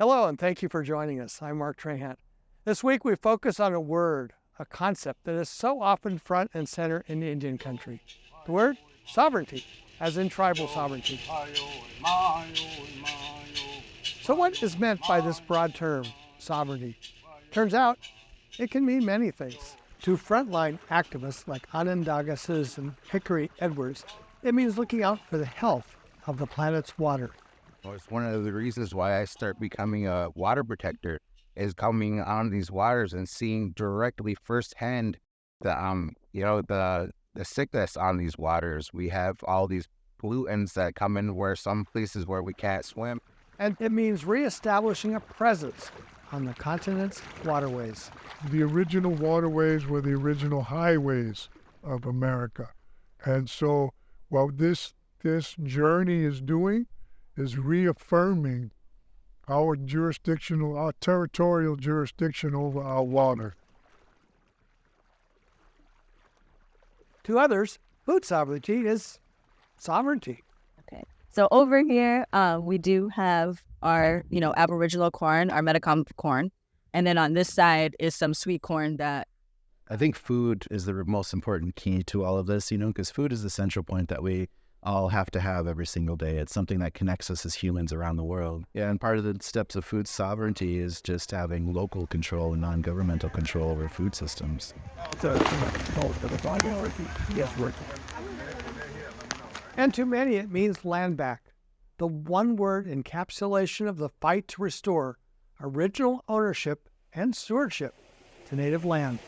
Hello, and thank you for joining us. I'm Mark Trahant. This week we focus on a word, a concept that is so often front and center in Indian country. The word sovereignty, as in tribal sovereignty. So what is meant by this broad term, sovereignty? Turns out it can mean many things. To frontline activists like Onondaga citizen Hickory Edwards, it means looking out for the health of the planet's water. Well, it's one of the reasons why I start becoming a water protector is coming on these waters and seeing directly firsthand the sickness on these waters. We have all these pollutants that come in where some places where we can't swim. And it means reestablishing a presence on the continent's waterways. The original waterways were the original highways of America. And so what this journey is doing is reaffirming our territorial jurisdiction over our water. To others, food sovereignty is sovereignty. Okay. So over here, we do have our, Aboriginal corn, our Metacom corn. And then on this side is some sweet corn that... I think food is the most important key to all of this, because food is the central point that we all have to have every single day. It's something that connects us as humans around the world. Yeah, and part of the steps of food sovereignty is just having local control and non-governmental control over food systems. And to many, it means landback, the one-word encapsulation of the fight to restore original ownership and stewardship to native land.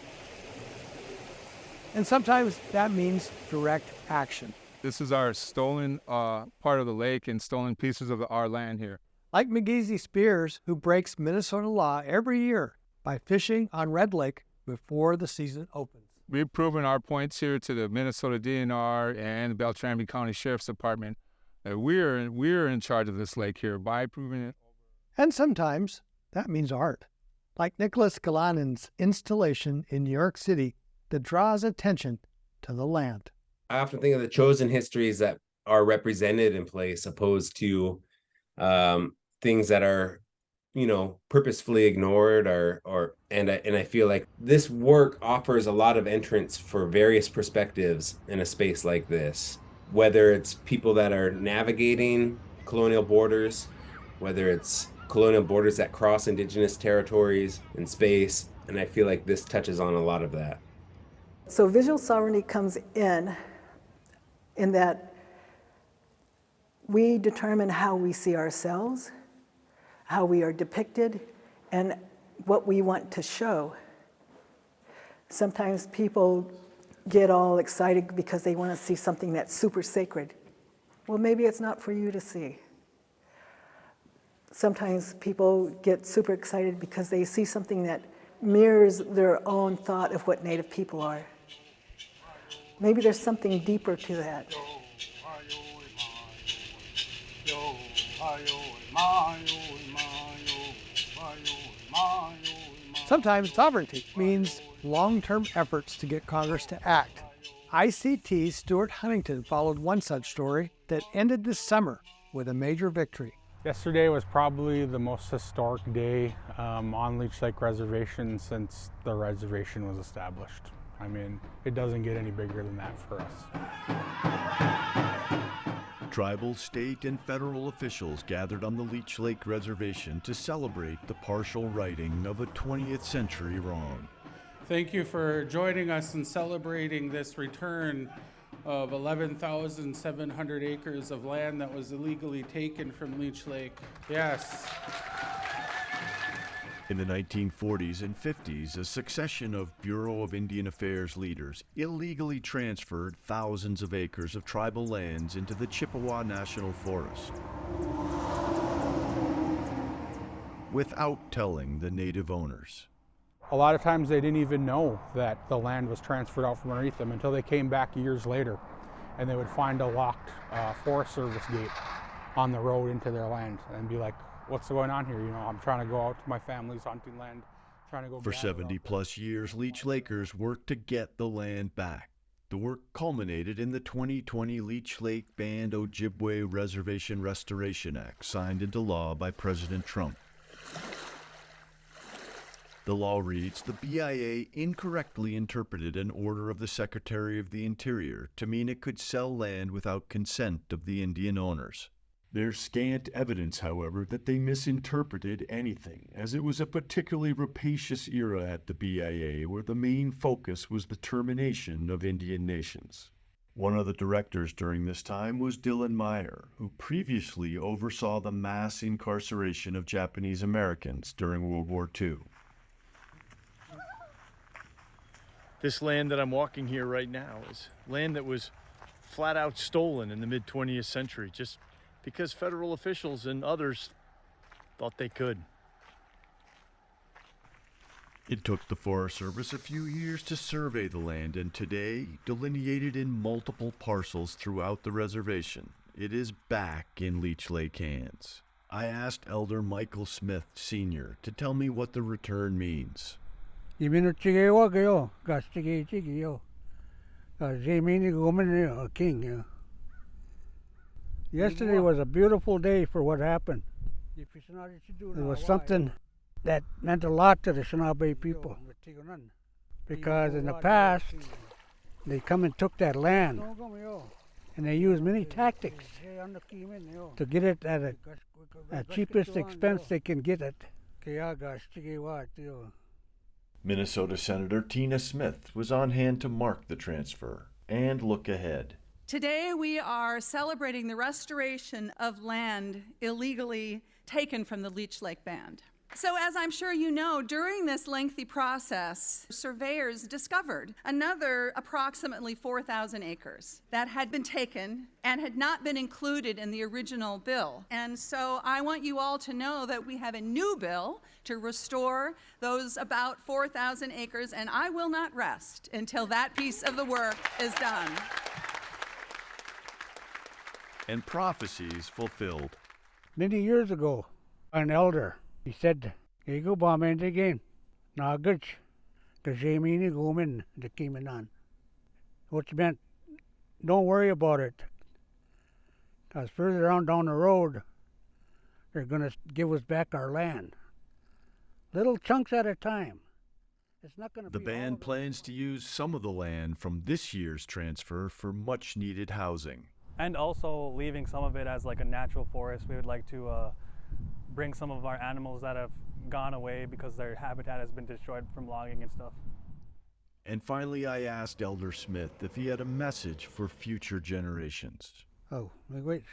And sometimes that means direct action. This is our stolen part of the lake and stolen pieces of our land here. Like McGeezy Spears, who breaks Minnesota law every year by fishing on Red Lake before the season opens. We've proven our points here to the Minnesota DNR and the Beltrami County Sheriff's Department that we're in charge of this lake here by proving it. And sometimes that means art, like Nicholas Galanin's installation in New York City that draws attention to the land. I often think of the chosen histories that are represented in place opposed to things that are, purposefully ignored and I feel like this work offers a lot of entrance for various perspectives in a space like this, whether it's people that are navigating colonial borders, whether it's colonial borders that cross Indigenous territories and space, and I feel like this touches on a lot of that. So visual sovereignty comes in that we determine how we see ourselves, how we are depicted, and what we want to show. Sometimes people get all excited because they want to see something that's super sacred. Well, maybe it's not for you to see. Sometimes people get super excited because they see something that mirrors their own thought of what Native people are. Maybe there's something deeper to that. Sometimes sovereignty means long-term efforts to get Congress to act. ICT's Stuart Huntington followed one such story that ended this summer with a major victory. Yesterday was probably the most historic day on Leech Lake Reservation since the reservation was established. I mean, it doesn't get any bigger than that for us. Tribal, state, and federal officials gathered on the Leech Lake Reservation to celebrate the partial righting of a 20th century wrong. Thank you for joining us in celebrating this return of 11,700 acres of land that was illegally taken from Leech Lake. Yes. In the 1940s and 50s, a succession of Bureau of Indian Affairs leaders illegally transferred thousands of acres of tribal lands into the Chippewa National Forest without telling the native owners. A lot of times they didn't even know that the land was transferred out from underneath them until they came back years later and they would find a locked Forest Service gate on the road into their land and be like, what's going on here? I'm trying to go out to my family's hunting land, trying to go. For 70 plus years, Leech Lakers worked to get the land back. The work culminated in the 2020 Leech Lake Band Ojibwe Reservation Restoration Act, signed into law by President Trump. The law reads, the BIA incorrectly interpreted an order of the Secretary of the Interior to mean it could sell land without consent of the Indian owners. There's scant evidence, however, that they misinterpreted anything, as it was a particularly rapacious era at the BIA where the main focus was the termination of Indian nations. One of the directors during this time was Dylan Meyer, who previously oversaw the mass incarceration of Japanese Americans during World War II. This land that I'm walking here right now is land that was flat out stolen in the mid-20th century just because federal officials and others thought they could. It took the Forest Service a few years to survey the land, and today, delineated in multiple parcels throughout the reservation, it is back in Leech Lake hands. I asked Elder Michael Smith, Sr., to tell me what the return means. Yesterday was a beautiful day for what happened. It was something that meant a lot to the Shinabe people, because in the past they come and took that land and they used many tactics to get it at cheapest expense they can get it. Minnesota Senator Tina Smith was on hand to mark the transfer and look ahead. Today we are celebrating the restoration of land illegally taken from the Leech Lake Band. So as I'm sure you know, during this lengthy process, surveyors discovered another approximately 4,000 acres that had been taken and had not been included in the original bill. And so I want you all to know that we have a new bill to restore those about 4,000 acres, and I will not rest until that piece of the work is done. And prophecies fulfilled. Many years ago, an elder, he said, "Ego bombing again, Nagach, Kajamini Gomin, the Kimanan." Which meant, don't worry about it, because further on down the road, they're going to give us back our land. Little chunks at a time. It's not going to be. The band plans to use some of the land from this year's transfer for much needed housing. And also leaving some of it as like a natural forest. We would like to bring some of our animals that have gone away because their habitat has been destroyed from logging and stuff. And finally, I asked Elder Smith if he had a message for future generations. Oh, wait.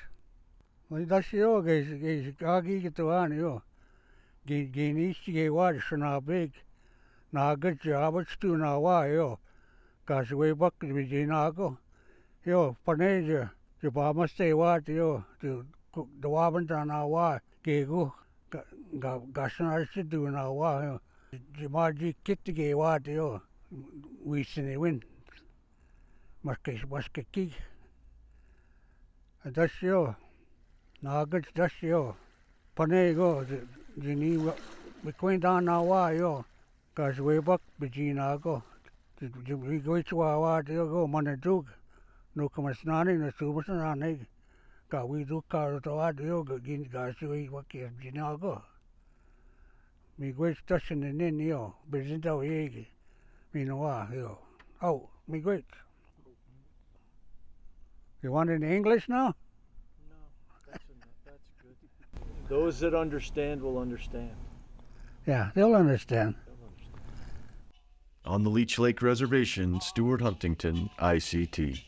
Well, that's yo, guys, Gagi get to on yo. Gainish gay water, shana big. Na good job, it's too na wa yo. Gosh, way back to be Jinago. Yo, Paneja, Jabama stay what yo, to the Wabanta na wa. Gego, Gashana should do now. Why? Jimaji kit to gay what yo. We seen it win. Maskaki. That's yo. Nuggets, that's yo. Panego, Jini, we quaint on now. Why yo? Cause way back, Bijinago. We go to our go, Manadug. No commerce-nani, no super-nani. We do car to add yoga, Gashi, what is Jinago. Me great station in yo, Bezinta Yegi. Me no, yo. Oh, me great. You want it in English now? No, that's good. Those that understand will understand. Yeah, they'll understand. On the Leech Lake Reservation, Stuart Huntington, ICT.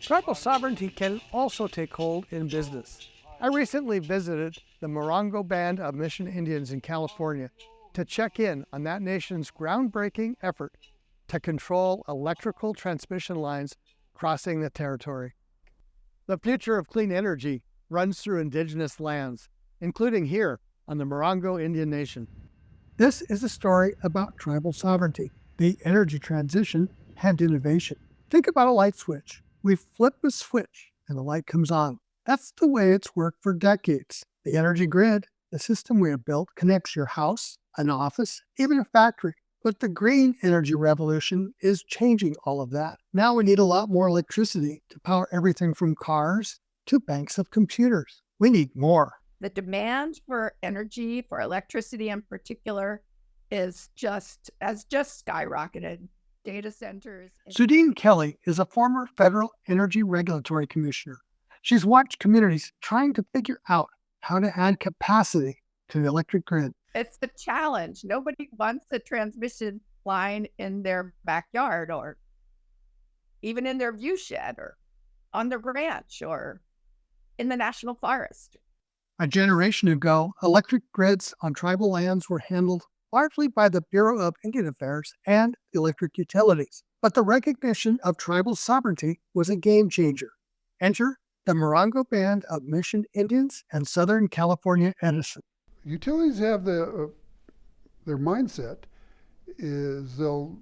Tribal sovereignty can also take hold in business. I recently visited the Morongo Band of Mission Indians in California to check in on that nation's groundbreaking effort to control electrical transmission lines crossing the territory. The future of clean energy runs through Indigenous lands, including here on the Morongo Indian Nation. This is a story about tribal sovereignty, the energy transition, and innovation. Think about a light switch. We flip a switch and the light comes on. That's the way it's worked for decades. The energy grid, the system we have built, connects your house, an office, even a factory. But the green energy revolution is changing all of that. Now we need a lot more electricity to power everything from cars to banks of computers. We need more. The demand for energy, for electricity in particular, has just skyrocketed. Data centers. Sudine Kelly is a former federal energy regulatory commissioner. She's watched communities trying to figure out how to add capacity to the electric grid. It's the challenge. Nobody wants a transmission line in their backyard or even in their view shed or on their ranch or in the national forest. A generation ago, electric grids on tribal lands were handled largely by the Bureau of Indian Affairs and electric utilities. But the recognition of tribal sovereignty was a game changer. Enter the Morongo Band of Mission Indians and Southern California Edison. Utilities have their mindset is they'll,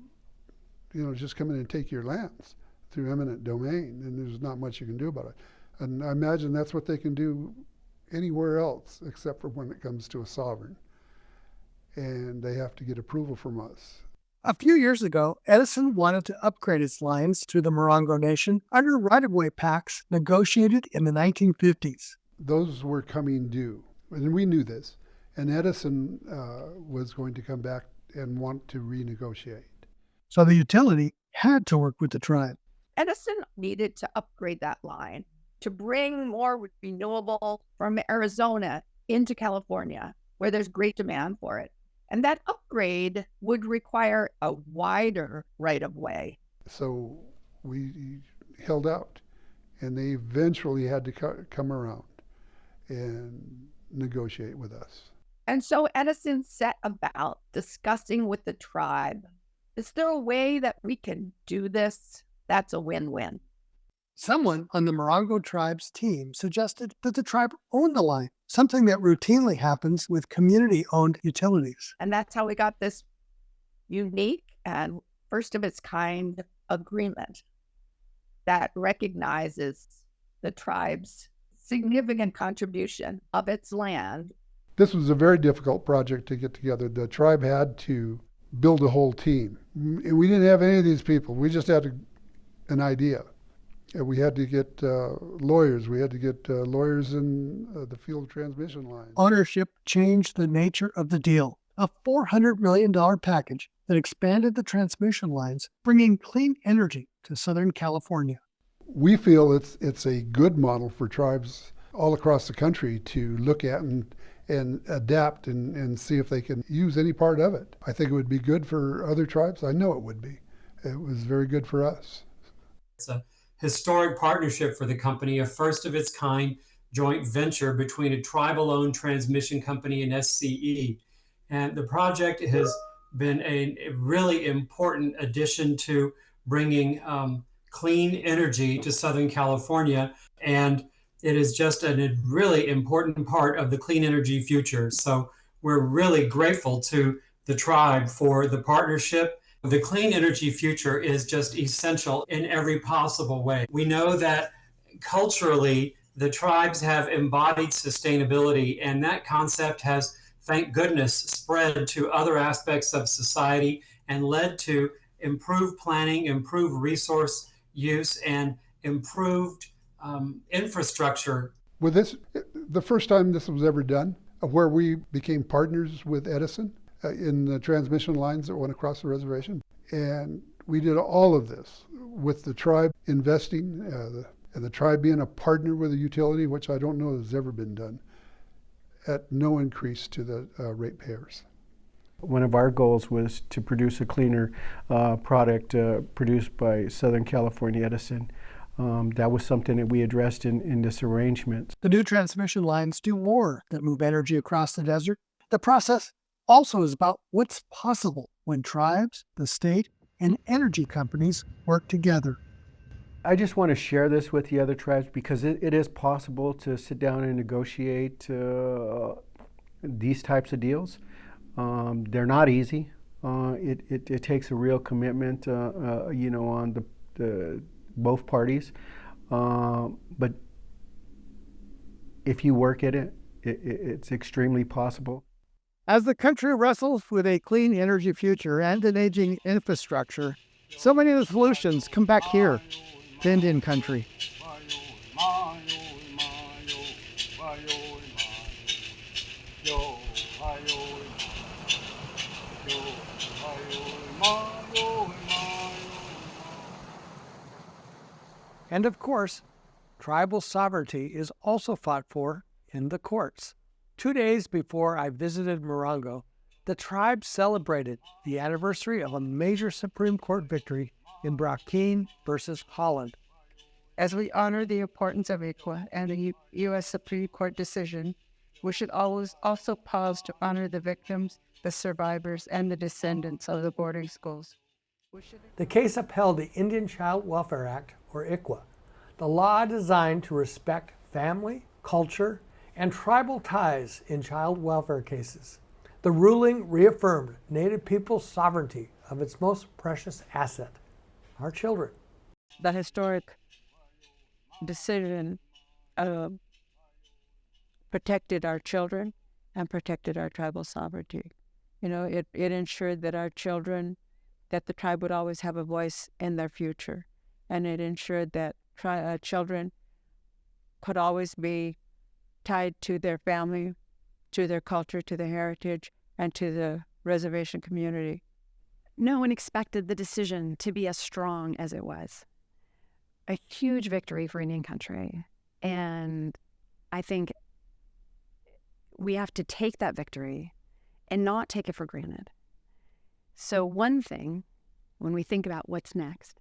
just come in and take your lands through eminent domain, and there's not much you can do about it. And I imagine that's what they can do anywhere else except for when it comes to a sovereign. And they have to get approval from us. A few years ago, Edison wanted to upgrade its lines to the Morongo Nation under right-of-way pacts negotiated in the 1950s. Those were coming due, and we knew this. And Edison was going to come back and want to renegotiate. So the utility had to work with the tribe. Edison needed to upgrade that line to bring more renewable from Arizona into California, where there's great demand for it. And that upgrade would require a wider right-of-way. So we held out, and they eventually had to come around and negotiate with us. And so Edison set about discussing with the tribe, is there a way that we can do this that's a win-win? Someone on the Morongo tribe's team suggested that the tribe own the line, something that routinely happens with community-owned utilities. And that's how we got this unique and first of its kind agreement that recognizes the tribe's significant contribution of its land. This was a very difficult project to get together. The tribe had to build a whole team. And we didn't have any of these people. We just had an idea. We had to get lawyers. We had to get lawyers in the field of transmission lines. Ownership changed the nature of the deal. A $400 million package that expanded the transmission lines, bringing clean energy to Southern California. We feel it's a good model for tribes all across the country to look at and adapt and see if they can use any part of it. I think it would be good for other tribes. I know it would be. It was very good for us. It's a historic partnership for the company, a first of its kind joint venture between a tribal-owned transmission company and SCE. And the project has been a really important addition to bringing clean energy to Southern California. And it is just a really important part of the clean energy future. So we're really grateful to the tribe for the partnership. The clean energy future is just essential in every possible way. We know that culturally, the tribes have embodied sustainability, and that concept has, thank goodness, spread to other aspects of society and led to improved planning, improved resource use, and improved infrastructure. With this, the first time this was ever done, where we became partners with Edison in the transmission lines that went across the reservation. And we did all of this with the tribe investing, and the tribe being a partner with a utility, which I don't know has ever been done, at no increase to the ratepayers. One of our goals was to produce a cleaner product produced by Southern California Edison. That was something that we addressed in this arrangement. The new transmission lines do more than move energy across the desert. The process also is about what's possible when tribes, the state, and energy companies work together. I just want to share this with the other tribes because it is possible to sit down and negotiate these types of deals. They're not easy. It takes a real commitment, on the both parties. But if you work at it, it's extremely possible. As the country wrestles with a clean energy future and an aging infrastructure, so many of the solutions come back here to Indian country. And of course, tribal sovereignty is also fought for in the courts. 2 days before I visited Morongo, the tribe celebrated the anniversary of a major Supreme Court victory in Brackeen versus Haaland. As we honor the importance of ICWA and the U.S. Supreme Court decision, we should always also pause to honor the victims, the survivors, and the descendants of the boarding schools. The case upheld the Indian Child Welfare Act, or ICWA, the law designed to respect family, culture, and tribal ties in child welfare cases. The ruling reaffirmed Native people's sovereignty of its most precious asset, our children. The historic decision protected our children and protected our tribal sovereignty. You know, it ensured that our children, that the tribe would always have a voice in their future. And it ensured that children could always be tied to their family, to their culture, to their heritage, and to the reservation community. No one expected the decision to be as strong as it was. A huge victory for Indian country. And I think we have to take that victory and not take it for granted. So one thing, when we think about what's next,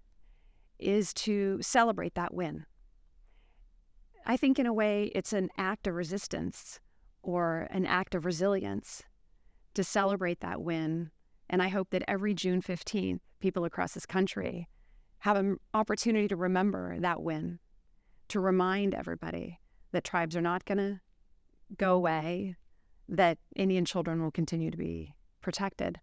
is to celebrate that win. I think in a way it's an act of resistance or an act of resilience to celebrate that win. And I hope that every June 15th, people across this country have an opportunity to remember that win, to remind everybody that tribes are not going to go away, that Indian children will continue to be protected.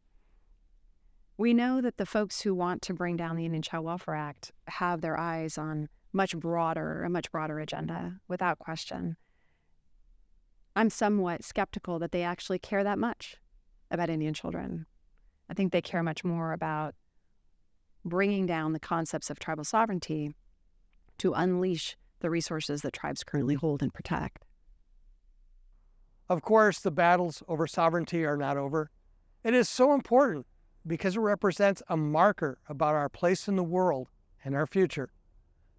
We know that the folks who want to bring down the Indian Child Welfare Act have their eyes on a much broader agenda, without question. I'm somewhat skeptical that they actually care that much about Indian children. I think they care much more about bringing down the concepts of tribal sovereignty to unleash the resources that tribes currently hold and protect. Of course, the battles over sovereignty are not over. It is so important because it represents a marker about our place in the world and our future.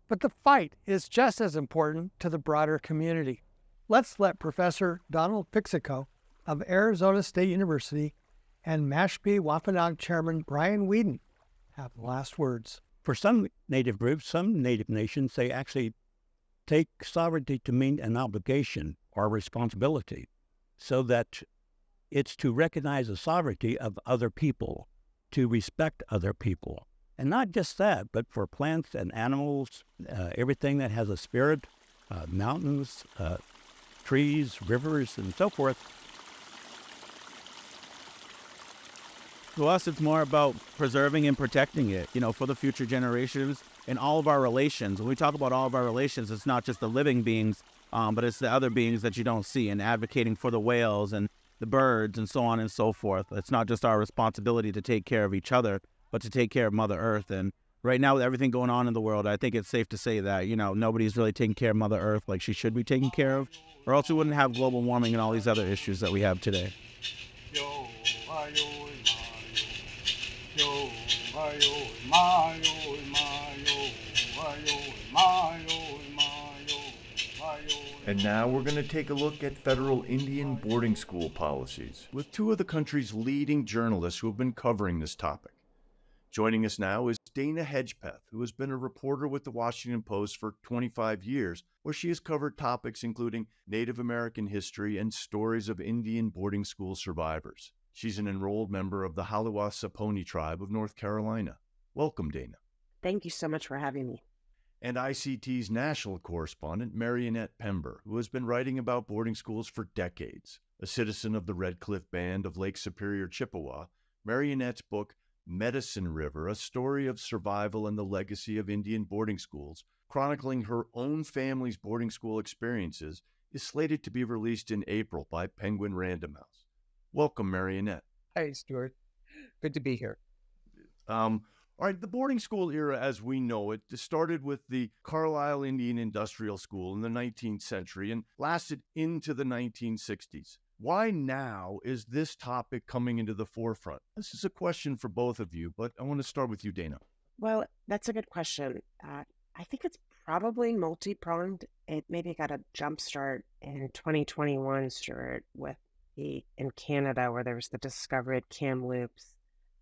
But the fight is just as important to the broader community. Let's let Professor Donald Pixico of Arizona State University and Mashpee Wampanoag Chairman Brian Whedon have the last words. For some Native groups, some Native nations, they actually take sovereignty to mean an obligation or responsibility, so that it's to recognize the sovereignty of other people, to respect other people. And not just that, but for plants and animals, everything that has a spirit, mountains, trees, rivers, and so forth. To us, it's more about preserving and protecting it, for the future generations in all of our relations. When we talk about all of our relations, it's not just the living beings, but it's the other beings that you don't see, and advocating for the whales and the birds and so on and so forth. It's not just our responsibility to take care of each other, but to take care of Mother Earth. And right now, with everything going on in the world, I think it's safe to say that, nobody's really taking care of Mother Earth like she should be taken care of, or else we wouldn't have global warming and all these other issues that we have today. And now we're going to take a look at federal Indian boarding school policies with two of the country's leading journalists who have been covering this topic. Joining us now is Dana Hedgepeth, who has been a reporter with the Washington Post for 25 years, where she has covered topics including Native American history and stories of Indian boarding school survivors. She's an enrolled member of the Haliwa-Saponi tribe of North Carolina. Welcome, Dana. Thank you so much for having me. And ICT's national correspondent, Marionette Pember, who has been writing about boarding schools for decades. A citizen of the Red Cliff Band of Lake Superior, Chippewa, Marionette's book, Medicine River, A Story of Survival and the Legacy of Indian Boarding Schools, chronicling her own family's boarding school experiences, is slated to be released in April by Penguin Random House. Welcome, Marionette. Hey, Stuart. Good to be here. All right, the boarding school era as we know it started with the Carlisle Indian Industrial School in the 19th century and lasted into the 1960s. Why now is this topic coming into the forefront? This is a question for both of you, but I want to start with you, Dana. Well, that's a good question. I think it's probably multi-pronged. It maybe got a jump start in 2021, Stuart, with in Canada, where there was the discovery of Kamloops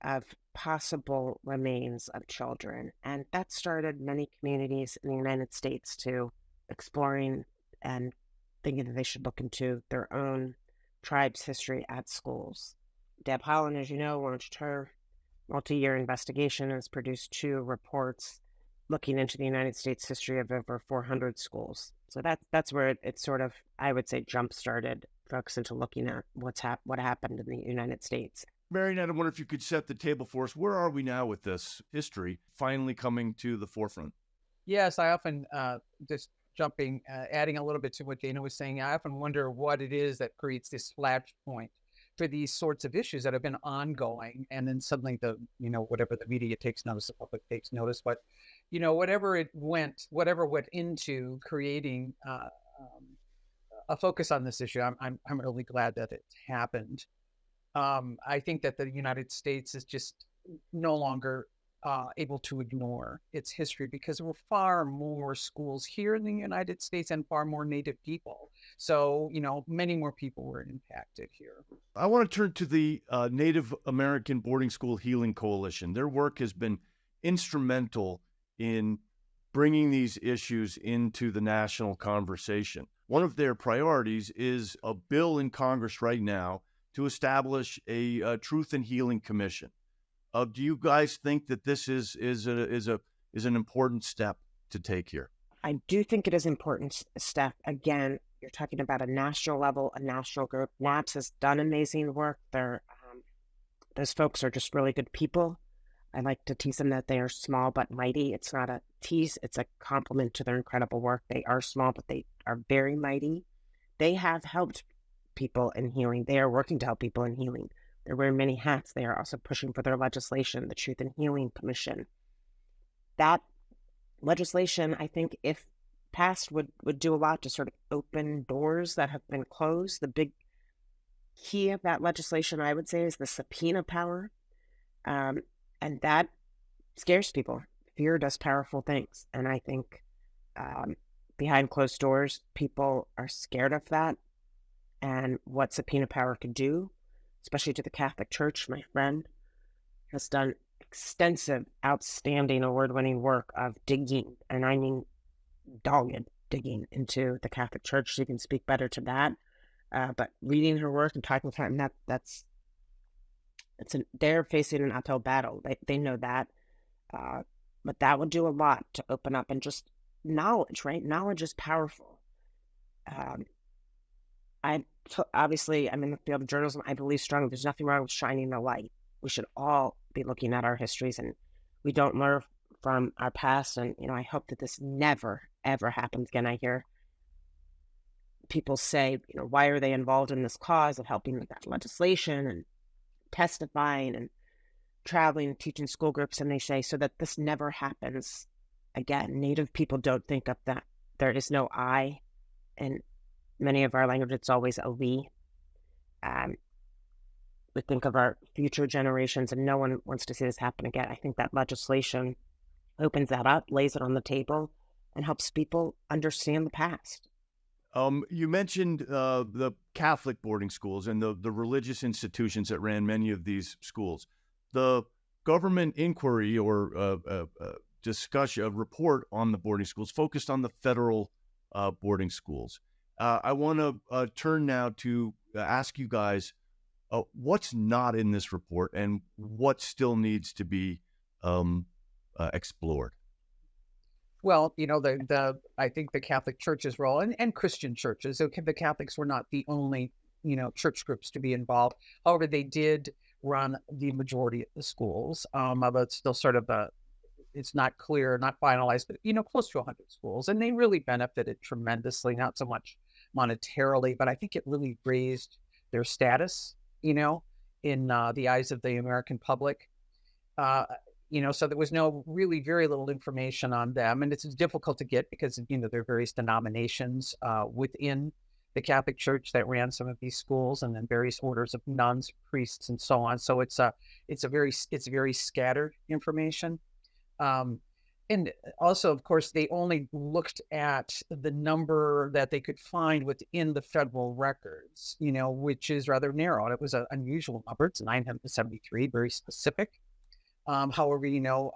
of possible remains of children. And that started many communities in the United States to exploring and thinking that they should look into their own tribe's history at schools. Deb Haaland, as you know, launched her multi-year investigation and has produced 2 reports looking into the United States history of over 400 schools. So that's where it sort of, I would say, jump-started folks into looking at what happened in the United States. Marionette, I wonder if you could set the table for us. Where are we now with this history finally coming to the forefront? Yes, I often, just adding a little bit to what Dana was saying, I often wonder what it is that creates this flashpoint for these sorts of issues that have been ongoing. And then suddenly whatever the media takes notice, the public takes notice, but, whatever went into creating a focus on this issue, I'm really glad that it happened. I think that the United States is just no longer able to ignore its history because there were far more schools here in the United States and far more Native people. So, many more people were impacted here. I want to turn to the Native American Boarding School Healing Coalition. Their work has been instrumental in bringing these issues into the national conversation. One of their priorities is a bill in Congress right now to establish a Truth and Healing Commission. Do you guys think that this is an important step to take here? I do think it is an important step. Again, you're talking about a national level, a national group. NAPS has done amazing work. Those folks are just really good people. I like to tease them that they are small but mighty. It's not a tease, it's a compliment to their incredible work. They are small, but they are very mighty. They have helped people in healing. They are working to help people in healing. They're wearing many hats. They are also pushing for their legislation, the Truth and Healing Commission. That legislation, I think, if passed, would do a lot to sort of open doors that have been closed. The big key of that legislation, I would say, is the subpoena power. And that scares people. Fear does powerful things. And I think behind closed doors, people are scared of that and what subpoena power could do, especially to the Catholic Church. My friend has done extensive, outstanding, award-winning work of digging, and I mean dogged digging into the Catholic Church. She can speak better to that. But reading her work and talking with her, they're facing an uphill battle. They know that. But that would do a lot to open up and just knowledge, right? Knowledge is powerful. Obviously, I'm in the field of journalism. I believe strongly there's nothing wrong with shining the light. We should all be looking at our histories, and we don't learn from our past. And, I hope that this never, ever happens again. I hear people say, why are they involved in this cause of helping with that legislation and testifying and traveling and teaching school groups? And they say, so that this never happens again. Native people don't think of that. There is no I in many of our languages. It's always a we. We think of our future generations, and no one wants to see this happen again. I think that legislation opens that up, lays it on the table, and helps people understand the past. You mentioned the Catholic boarding schools and the religious institutions that ran many of these schools. The government inquiry or discussion, a report on the boarding schools focused on the federal boarding schools. I want to turn now to ask you guys what's not in this report and what still needs to be explored. Well, I think the Catholic Church's role and Christian churches, so the Catholics were not the only, church groups to be involved. However, they did run the majority of the schools. Although it's still sort of it's not clear, not finalized, but, close to 100 schools. And they really benefited tremendously, not so much monetarily, but I think it really raised their status you know, in the eyes of the American public. You know, so there was very little information on them, and it's difficult to get because, you know, there are various denominations within the Catholic Church that ran some of these schools, and then various orders of nuns, priests, and so on. So it's very scattered information. And also, of course, they only looked at the number that they could find within the federal records, you know, which is rather narrow. It was an unusual number. It's 973, very specific. However, you know,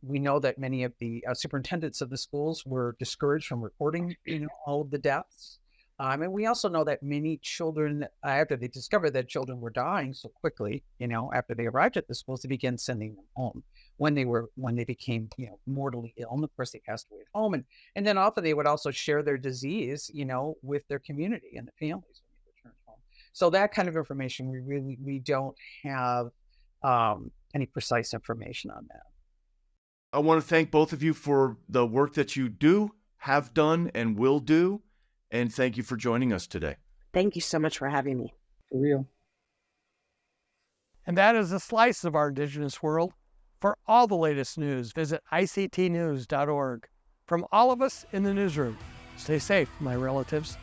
we know that many of the superintendents of the schools were discouraged from reporting, you know, all of the deaths. And we also know that many children, after they discovered that children were dying so quickly, you know, after they arrived at the schools, they began sending them home when they became, you know, mortally ill. And of course, they passed away at home. And then often they would also share their disease, you know, with their community and the families when they returned home. So that kind of information, we don't have any precise information on that. I want to thank both of you for the work that you do, have done, and will do. And thank you for joining us today. Thank you so much for having me. For real. And that is a slice of our Indigenous world. For all the latest news, visit ictnews.org. From all of us in the newsroom, stay safe, my relatives.